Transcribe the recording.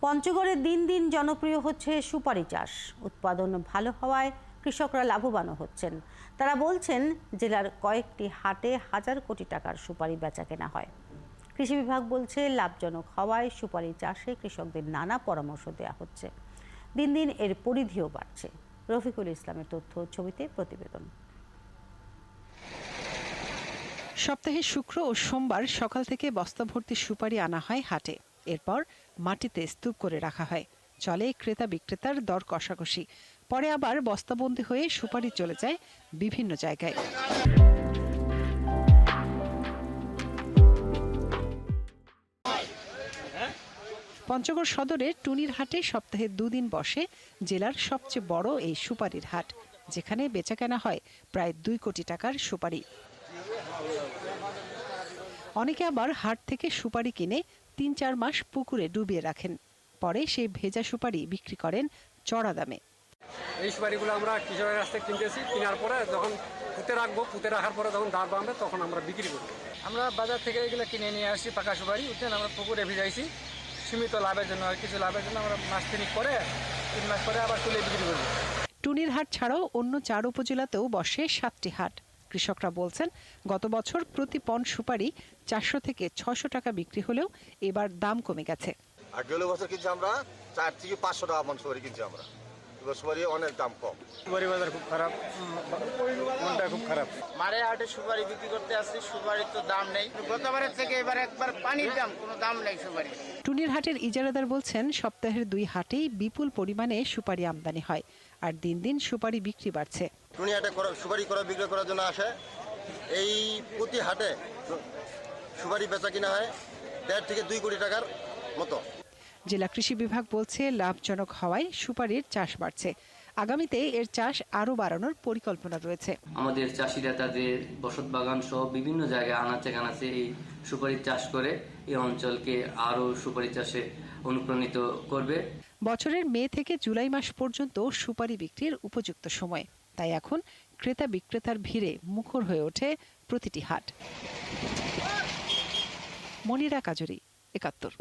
পঞ্চগড়ে দিন দিন জনপ্রিয় হচ্ছে সুপারি চাষ। উৎপাদন ভালো হওয়ায় কৃষকরা লাভবানও হচ্ছেন। তারা বলছেন, জেলার কয়েকটি হাটে হাজার কোটি টাকার সুপারি বেচাকেনা হয়। কৃষি বিভাগ বলছে, লাভজনক হওয়ায় সুপারি চাষে কৃষকদের নানা পরামর্শ দেওয়া হচ্ছে। দিন দিন এর পরিধিও বাড়ছে। রফিকুল ইসলামের তথ্য ছবিতে প্রতিবেদন। সপ্তাহে শুক্র ও সোমবার সকাল থেকে বস্তা ভর্তি সুপারি আনা হয় হাটে। এরপর মাটিতে স্তূপ করে রাখা হয়। চলে ক্রেতা বিক্রেতার দর কষাকষি। পরে আবার বস্তাবন্দি হয়ে সুপারি চলে যায় বিভিন্ন জায়গায়। পঞ্চগড় সদরের টুনির হাটে সপ্তাহে দুদিন বসে জেলার সবচেয়ে বড় এই সুপারির হাট, যেখানে বেচাকেনা হয় প্রায় 2 কোটি টাকার সুপারি। অনেকে আবার হাট থেকে সুপারি কিনে 3-4 মাস পুকুরে ডুবিয়ে রাখেন। পরে সেই ভেজা সুপারি বিক্রি করেন চড়া দামে। এই সুপারিগুলো আমরা কৃষকের কাছ থেকে কিনতেছি, কেনার পরে যখন পুঁতে রাখবো, পুঁতে রাখার পরে যখন দাম বাড়বে তখন আমরা বিক্রি করবো। আমরা বাজার থেকে এগুলো কিনে নিয়ে আসি পাকা সুপারি, আমরা পুকুরে ভিজাইছি সীমিত লাভের জন্য। আর কিছু লাভের জন্য আমরা মাস তিনিক পরে 3 মাস পরে আবার তুলে বিক্রি করবো। টুনির হাট ছাড়াও অন্য 4 উপজেলাতেও বসে 7টি হাট। কৃষকরা বলছেন, গত বছর প্রতি পণ সুপারি 400 থেকে 600 টাকা বিক্রি হলেও এবার দাম কমে গেছে। আগের বছর কিনছি আমরা 4 থেকে 500 টাকা পণ সুপারি কিনছি আমরা। এবার সুপারি অনেক দাম কম। সুপারি বাজার খুব খারাপ, মনটা খুব খারাপ। মারে হাটে সুপারি বিক্রি করতে আসছি, সুপারির তো দাম নেই। গতবারের থেকে এবার একবার পানির দাম, কোনো দাম নেই সুপারি। টুনির হাটের ইজারাদার বলছেন, সপ্তাহের 2 হাটেই বিপুল পরিমাণে সুপারি আমদানি হয়, আর দিন দিন সুপারি বিক্রি বাড়ছে। টুনি হাটে সুপারি বিক্রি করার জন্য আসে। এই প্রতি হাটে সুপারি বেচা কিনা হয় 1.5 থেকে 2 কোটি টাকার মতো। জেলা কৃষি বিভাগ বলছে, লাভজনক হওয়ায় সুপারির চাষ বাড়ছে। আগামীতে এর চাষ আরও বাড়ানোর পরিকল্পনা রয়েছে। আমাদের চাষিরা তাদের বসত বাগান সহ বিভিন্ন জায়গায় আনাচে কানাচে এই সুপারি চাষ করে এই অঞ্চলকে আরও সুপারি চাষে অনুপ্রাণিত করবে। বছরের মে থেকে জুলাই মাস পর্যন্ত সুপারি বিক্রির উপযুক্ত সময়। তাই এখন ক্রেতা বিক্রেতার ভিড়ে মুখর হয়ে ওঠে প্রতিটি হাট। মনিরা কাজরি, ৭১।